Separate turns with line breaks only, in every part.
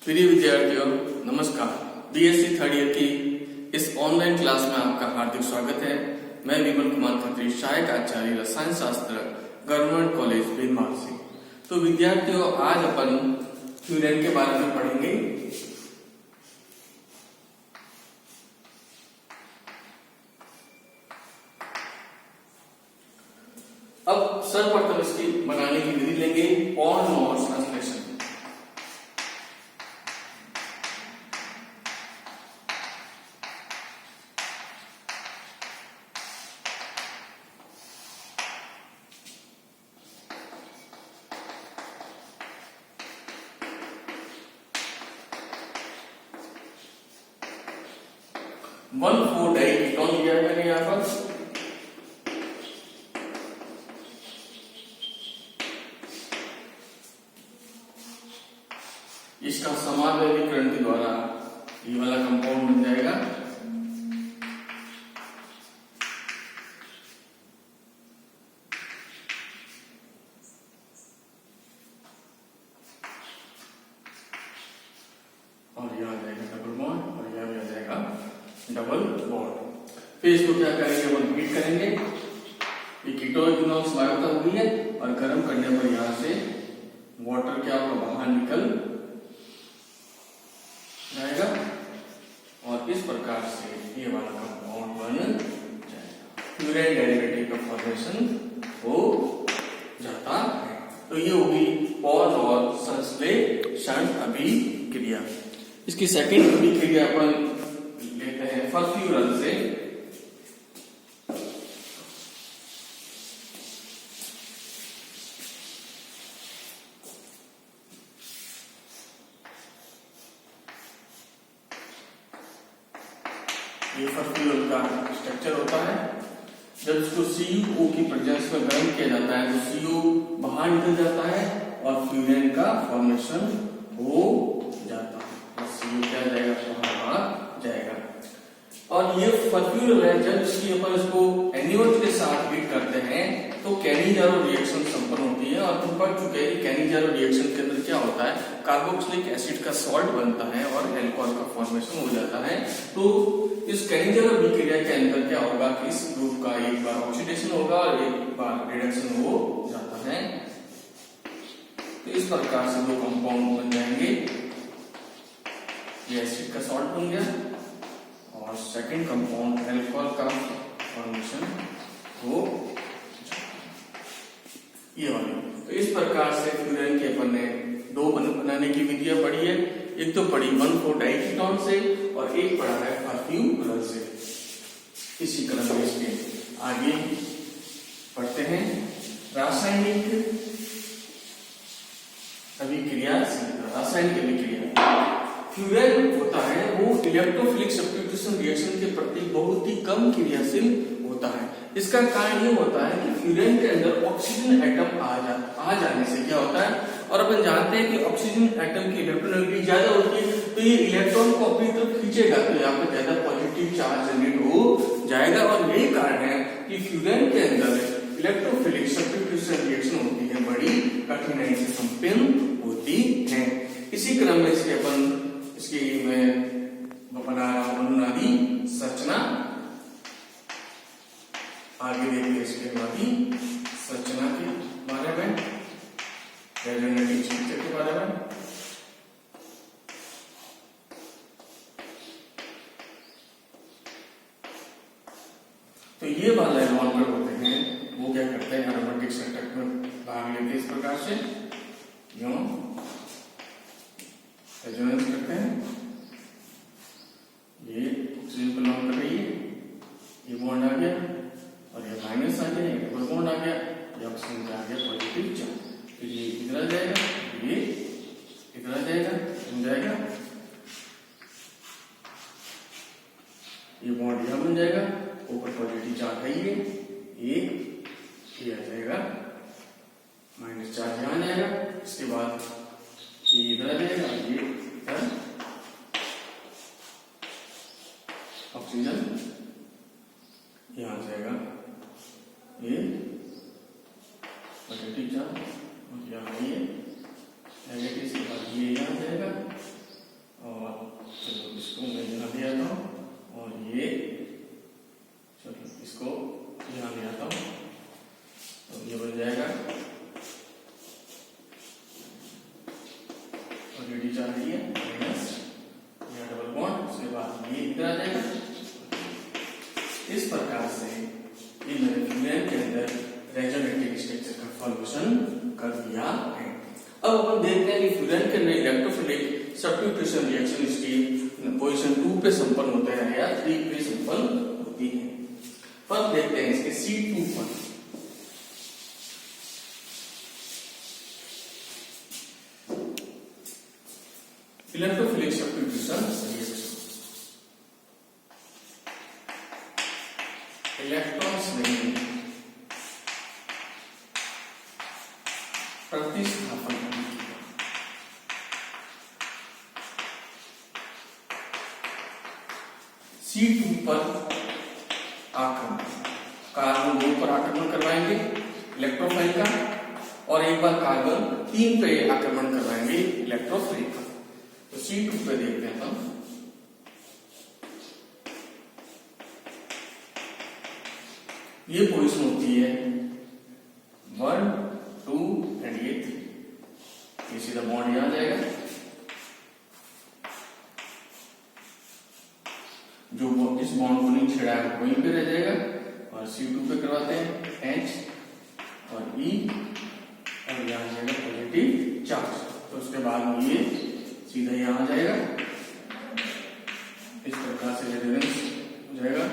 प्रिय विद्यार्थियों नमस्कार। बीएससी थर्ड ईयर की इस ऑनलाइन क्लास में आपका हार्दिक स्वागत है। मैं विमल कुमार खत्री, सहायक आचार्य रसायन शास्त्र, गवर्नमेंट कॉलेज भीलवाड़ा। तो विद्यार्थियों आज अपन फ्यूरेन के बारे में पढ़ेंगे। अब सर्वप्रथम इसकी बनाने की विधि लेंगे, pond Moore's translation. One four diketone लिया है मैंने यहां पर। इसका समावेशीकरण के द्वारा ये वाला कंपाउंड बन जाएगा। और यह आ जाएगा डबल बॉन्ड और यह भी आ जाएगा डबल बॉन्ड। फिर इसको क्या करेंगे, अपन हीट करेंगे। ये कीटोन स्वायत्ता हुई है और गर्म करने पर यहां से वाटर क्या होगा, बाहर निकल जाएगा और इस प्रकार से ये वाला कंपाउंड बन जाएगा। फ्यूरेन डेरिवेटिव का फॉर्मेशन हो जाता है। तो ये होगी पॉज और संश्लेषण अभिक्रिया। इसकी सेकंड अभिक्रिया अपन लेते हैं फर्फ्यूरल से। ये फर्फ्यूरल का स्ट्रक्चर होता है। जब इसको CuO की प्रेजेंस में गर्म किया जाता है तो Cu बाहर निकल जाता है और फ्यूरेन का फॉर्मेशन हो जाता है और Cu क्या जाएगा, बाहर जाएगा। और ये फर्फ्यूरल है, जब इसको NaOH के साथ हीट करते हैं तो कैनिजारो रिएक्शन संपन्न होती है। और तुम पढ़ चुके हैं कि कैनिजारो रिएक्शन के अंदर क्या होता है, कार्बोक्सिलिक एसिड का सॉल्ट बनता है और अल्कोहल का फॉर्मेशन हो जाता है। तो इस कैनिजारो अभिक्रिया के अंदर क्या होगा कि इस ग्रुप का एक बार ऑक्सीडेशन होगा और एक बार रिडक्शन हो जाता है। तो इस प्रकार से दो कंपाउंड बन जाएंगे। ये एसिड का सॉल्ट बन गया और सेकंड कंपाउंड अल्कोहल का फॉर्मेशन हो ये वाली। तो इस प्रकार से फ्यूरेन के अपन ने दो बनाने की विधियां पढ़ी है। एक तो पढ़ी 1,4 डाइकीटोन से और एक पढ़ा है फर्फ्यूरल से। इसी क्रम में इसके आगे पढ़ते हैं रासायनिक अभिक्रिया से। रासायनिक अभिक्रिया फ्यूरेन होता है वो इलेक्ट्रोफिलिक सब्स्टिट्यूशन रिएक्शन के प्रति बहुत ही कम क्रियाशील होता है। इसका कारण ये होता है कि फ्यूरेन के अंदर ऑक्सीजन एटम आ जाने से क्या होता है, और अपन जानते हैं कि ऑक्सीजन एटम की इलेक्ट्रोनेगेटिविटी ज्यादा होती है तो ये इलेक्ट्रॉन को अपनी तरफ खींचेगा, तो यहाँ पर ज्यादा पॉजिटिव चार्ज जनरेट हो जाएगा। और यही कारण है कि फ्यूरेन के अंदर इलेक्ट्रोफिलिक सब्स्टिट्यूशन रिएक्शन होती है, बड़ी कठिनाई से संपन्न होती है। इसी क्रम में इसके अपन इसकी मैं बना रहा हूं अनुनादी संरचना। आगे देखिए इसके अनुनादी संरचना के बारे में, रेजोनेटिव स्ट्रक्चर के बारे में। तो ये वाला एनवायरनमेंट होते हैं वो क्या करते हैं, एरोमेटिक संकट में भाग लेते हैं। इस प्रकार से यूं रेजोनेंस करते हैं। ये ऑक्सीजन को लॉन्ग कर रही है, ये बॉन्ड आ गया और ये माइनस आ गया, ये डबल बॉन्ड आ गया, ये ऑक्सीजन आ गया पॉजिटिव चार्ज। फिर ये इधर आ जाएगा, ये इधर आ जाएगा, बन जाएगा, ये बॉन्ड यहां बन जाएगा, ऊपर पॉजिटिव चार्ज है ये आ जाएगा, माइनस चार्ज यहां आ जाएगा। इसके बाद ये इधर आ जाएगा, ये इधर ऑक्सीजन यहां आ जाएगा, ये पॉजिटिव चार्ज और यहां ये नेगेटिव। इसके बाद ये यहां आ जाएगा पॉजिटिव चार्ज है माइनस, यहाँ डबल बॉन्ड, उसके बाद ये इधर आ जाएगा। इस प्रकार से ये मैंने फ्यूरेन के अंदर रेजोनेटिव स्ट्रक्चर का फॉर्मेशन कर दिया है। अब अपन देखते हैं कि फ्यूरेन के अंदर इलेक्ट्रोफिलिक सब्स्टिट्यूशन रिएक्शन इसकी पोजीशन 2 पे संपन्न होता है या 3 पे संपन्न होती है। फर्स्ट देखते हैं इसके C2 पर। इलेक्ट्रोफिलिक सब्स्टिट्यूशन रिएक्शन, इलेक्ट्रॉन्स में प्रतिस्थापन C2 पर आक्रमण, कार्बन 2 पर आक्रमण करवाएंगे इलेक्ट्रोफाइल का, और एक बार कार्बन 3 पे आक्रमण करवाएंगे इलेक्ट्रोफाइल का। तो C2 पे देखते हैं हम। ये पोजीशन होती है 1, 2 एंड ये 3। ये सीधा बॉन्ड यहां जाएगा, जो इस बॉन्ड को नहीं छेड़ा है वहीं पे रह जाएगा, और C2 पे करवाते हैं H और E, और यहाँ जाएगा पॉजिटिव चार्ज। तो उसके बाद ये सीधा यहाँ आ जाएगा, इस प्रकार से रेजोनेंस हो जाएगा।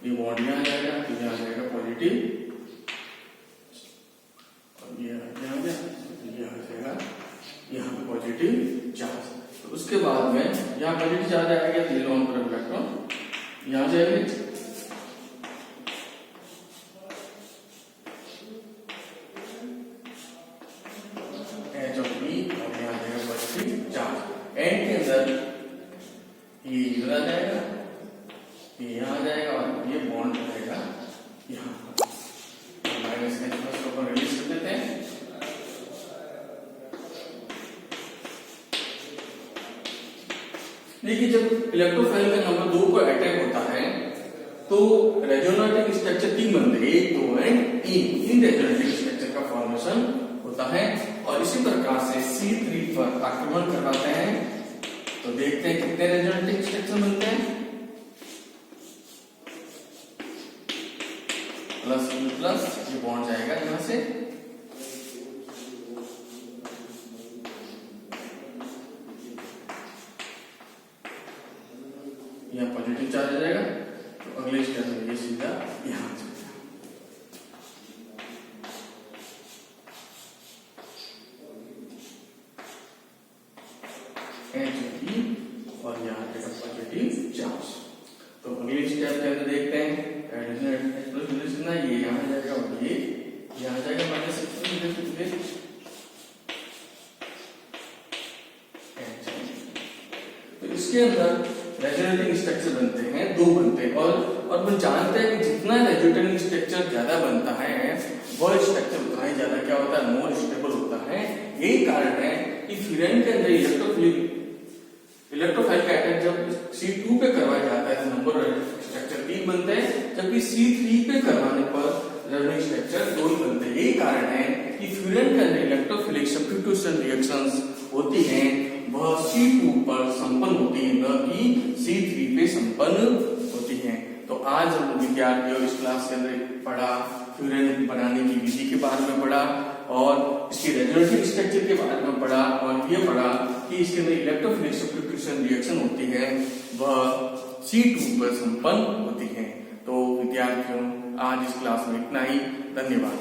ये बॉन्ड यहाँ आ जाएगा, तो यहाँ आ जाएगा पॉजिटिव, और ये आ जाएगा, ये आ जाएगा यहाँ पे पॉजिटिव चार्ज। तो उसके बाद में यहाँ पॉजिटिव चार्ज आएगा, तो लोन पर इलेक्ट्रॉन यहाँ जाएंगे, H और E, और यहाँ जाएगा पॉजिटिव चार्ज। एंड के अंदर ये इधर आ जाएगा, ये यहाँ आ जाएगा, और ये बॉन्ड रहेगा यहाँ। माइनस H प्लस को रिलीज कर देते हैं। देखिए, जब इलेक्ट्रोफाइल का नंबर 2 पर अटैक होता है तो रेजोनेटिव स्ट्रक्चर 3 बनते हैं, 1, 2 एंड 3। इन रेजोनेटिव स्ट्रक्चर का फॉर्मेशन होता है, और इसी प्रकार से C3 पर आक्रमण करवाते हैं। तो देखते हैं कितने रेजोनेटिव स्ट्रक्चर बनते हैं। प्लस E प्लस, ये बॉन्ड जाएगा यहां से, यहाँ पॉजिटिव चार्ज आ जाएगा। तो अगले स्टेप में ये सीधा यहाँ आ जाएगा। H और यहाँ जाएगा पॉजिटिव चार्ज। तो अगले स्टेप के अंदर देखते हैं, ये यहाँ आ जाएगा, और ये यहाँ आ जाएगा माइनस। तो इसके अंदर रेजोनेटिव स्ट्रक्चर बनते हैं, 2 बनते हैं, और हम जानते हैं कि जितना रेजोनेटिव स्ट्रक्चर ज्यादा बनता है वो स्ट्रक्चर उतना ही ज्यादा क्या होता है, मोर स्टेबल होता है। यही कारण है कि फ्यूरेन के अंदर इलेक्ट्रोफाइल का अटैक जब C2 पे करवाया जाता है तो नंबर स्ट्रक्चर 3 बनते हैं, जबकि C3 पे करवाने पर रेजोनेटिव स्ट्रक्चर 2 ही बनते हैं। यही कारण है कि फ्यूरेन के अंदर इलेक्ट्रोफिलिक सब्स्टिट्यूशन रिएक्शंस होती हैं वह C2 पर संपन्न होती है, न कि C3 पे संपन्न होती है। तो आज हम विद्यार्थियों इस क्लास के अंदर पढ़ा, फ्यूरेन बनाने की विधि के बारे में पढ़ा, और इसके रेजोनेटिव स्ट्रक्चर के बारे में पढ़ा, और ये पढ़ा कि इसके अंदर इलेक्ट्रोफिलिक सब्स्टिट्यूशन रिएक्शन होती है वह C2 पर संपन्न होती है। तो विद्यार्थियों आज इस क्लास में इतना ही। धन्यवाद।